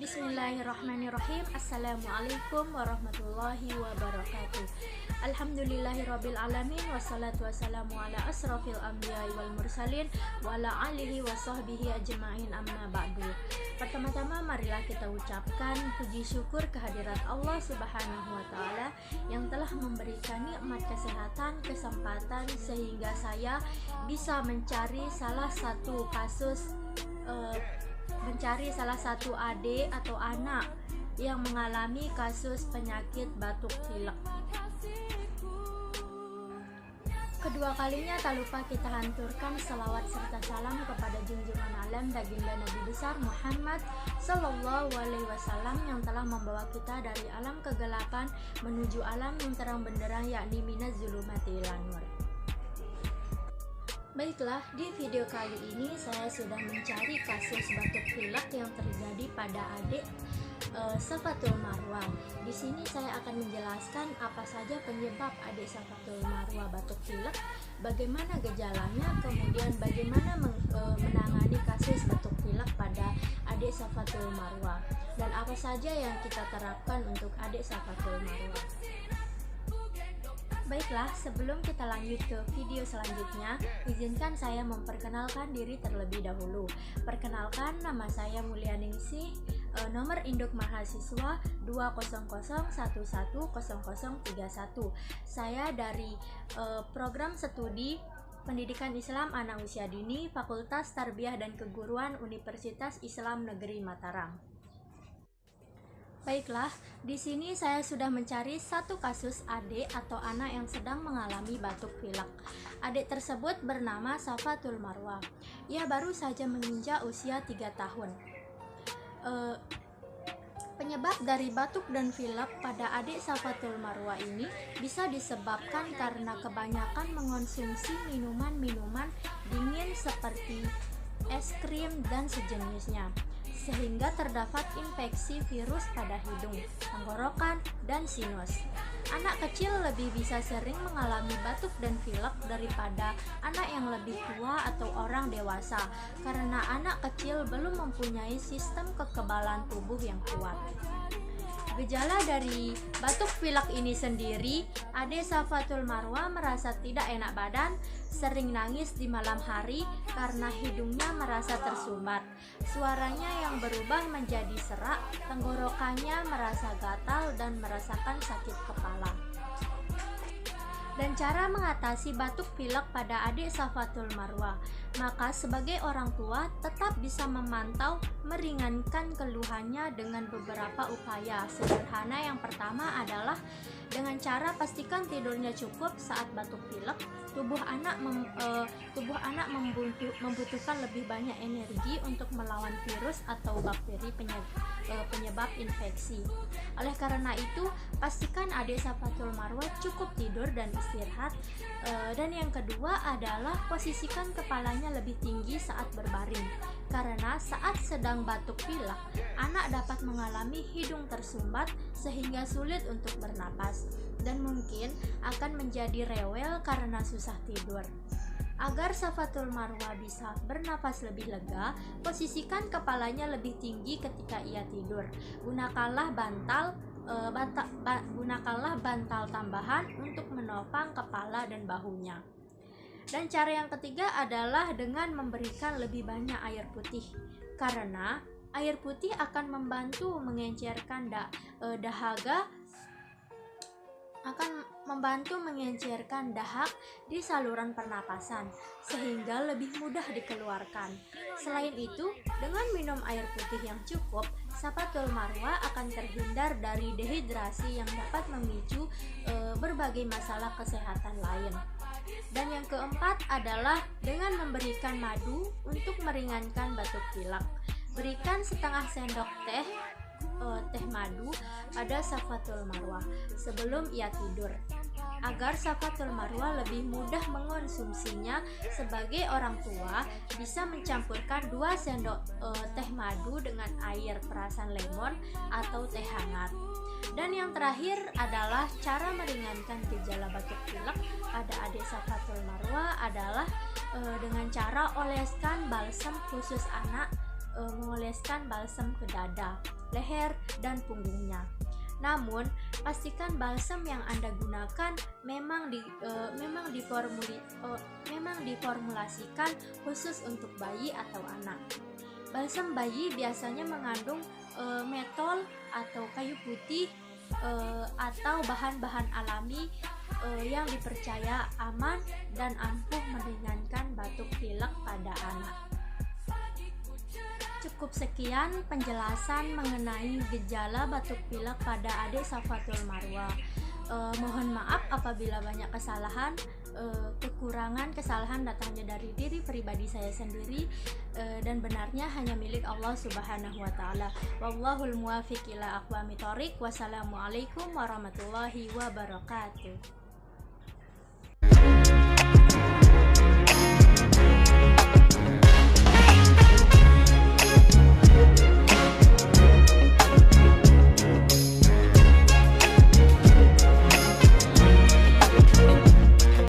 Bismillahirrahmanirrahim. Assalamualaikum warahmatullahi wabarakatuh. Alhamdulillahirabbil alamin wassalatu wassalamu ala asrofil anbiya'i wal mursalin wa ala alihi wa sahbihi ajma'in amma ba'du. Pertama-tama marilah kita ucapkan puji syukur kehadirat Allah Subhanahu wa taala yang telah memberikan nikmat kesehatan, kesempatan sehingga saya bisa mencari salah satu adik atau anak yang mengalami kasus penyakit batuk pilek. Kedua kalinya tak lupa kita hanturkan selawat serta salam kepada junjungan alam baginda Nabi besar Muhammad Sallallahu Alaihi Wasallam yang telah membawa kita dari alam kegelapan menuju alam yang terang benderang, yakni minaz zulumati ilan nur. Baiklah, di video kali ini saya sudah mencari kasus batuk pilek yang terjadi pada adik Safatul Marwah. Di sini saya akan menjelaskan apa saja penyebab adik Safatul Marwah batuk pilek, bagaimana gejalanya, kemudian bagaimana menangani kasus batuk pilek pada adik Safatul Marwah, dan apa saja yang kita terapkan untuk adik Safatul Marwah. Baiklah, sebelum kita lanjut ke video selanjutnya, izinkan saya memperkenalkan diri terlebih dahulu. Perkenalkan, nama saya Mulyaningsih, nomor induk mahasiswa 200110031. Saya dari program studi Pendidikan Islam Anak Usia Dini, Fakultas Tarbiyah dan Keguruan Universitas Islam Negeri Mataram. Baiklah, di sini saya sudah mencari satu kasus adik atau anak yang sedang mengalami batuk pilek. Adik tersebut bernama Safatul Marwah. Ia baru saja menginjak usia 3 tahun. Penyebab dari batuk dan pilek pada adik Safatul Marwah ini bisa disebabkan karena kebanyakan mengonsumsi minuman-minuman dingin seperti es krim dan sejenisnya, sehingga terdapat infeksi virus pada hidung, tenggorokan, dan sinus. Anak kecil lebih bisa sering mengalami batuk dan pilek daripada anak yang lebih tua atau orang dewasa, karena anak kecil belum mempunyai sistem kekebalan tubuh yang kuat. Gejala dari batuk pilek ini sendiri, adik Safatul Marwah merasa tidak enak badan, sering nangis di malam hari karena hidungnya merasa tersumbat, suaranya yang berubah menjadi serak, tenggorokannya merasa gatal dan merasakan sakit kepala. Dan cara mengatasi batuk pilek pada adik Safatul Marwah, maka sebagai orang tua tetap bisa memantau meringankan keluhannya dengan beberapa upaya sederhana. Yang pertama adalah dengan cara pastikan tidurnya cukup saat batuk pilek. Tubuh anak membutuhkan lebih banyak energi untuk melawan virus atau bakteri penyebab infeksi. Oleh karena itu, pastikan adik Safatul Marwah cukup tidur dan istirahat. Dan yang kedua adalah posisikan kepalanya lebih tinggi saat berbaring, karena saat sedang batuk pilek, anak dapat mengalami hidung tersumbat sehingga sulit untuk bernapas dan mungkin akan menjadi rewel karena susah tidur. Agar Safatul Marwah bisa bernapas lebih lega, posisikan kepalanya lebih tinggi ketika ia tidur. Gunakanlah bantal tambahan untuk menopang kepala dan bahunya. Dan cara yang ketiga adalah dengan memberikan lebih banyak air putih, karena air putih akan membantu mengencerkan dahak di saluran pernapasan sehingga lebih mudah dikeluarkan. Selain itu, dengan minum air putih yang cukup, Safatul Marwah akan terhindar dari dehidrasi yang dapat memicu berbagai masalah kesehatan lain. Dan yang keempat adalah dengan memberikan madu untuk meringankan batuk pilek. Berikan setengah sendok teh madu pada Safatul Marwah sebelum ia tidur, agar Safatul Marwah lebih mudah mengonsumsinya. Sebagai orang tua, bisa mencampurkan 2 sendok teh madu dengan air perasan lemon atau teh hangat. Dan yang terakhir adalah cara meringankan gejala batuk pilek pada adik Safatul Marwah adalah dengan cara oleskan balsam khusus anak mengoleskan balsam ke dada, leher, dan punggungnya. Namun, pastikan balsam yang Anda gunakan memang diformulasikan khusus untuk bayi atau anak. Balsam bayi biasanya mengandung mentol atau kayu putih atau bahan-bahan alami yang dipercaya aman dan ampuh meringankan batuk pilek pada anak. Cukup sekian penjelasan mengenai gejala batuk pilek pada adik Safatul Marwa. Mohon maaf apabila banyak kesalahan, kesalahan datangnya dari diri pribadi saya sendiri, dan benarnya hanya milik Allah Subhanahu wa taala. Wallahul muwaffiq ila aqwamit thoriq. Wassalamualaikum warahmatullahi wabarakatuh.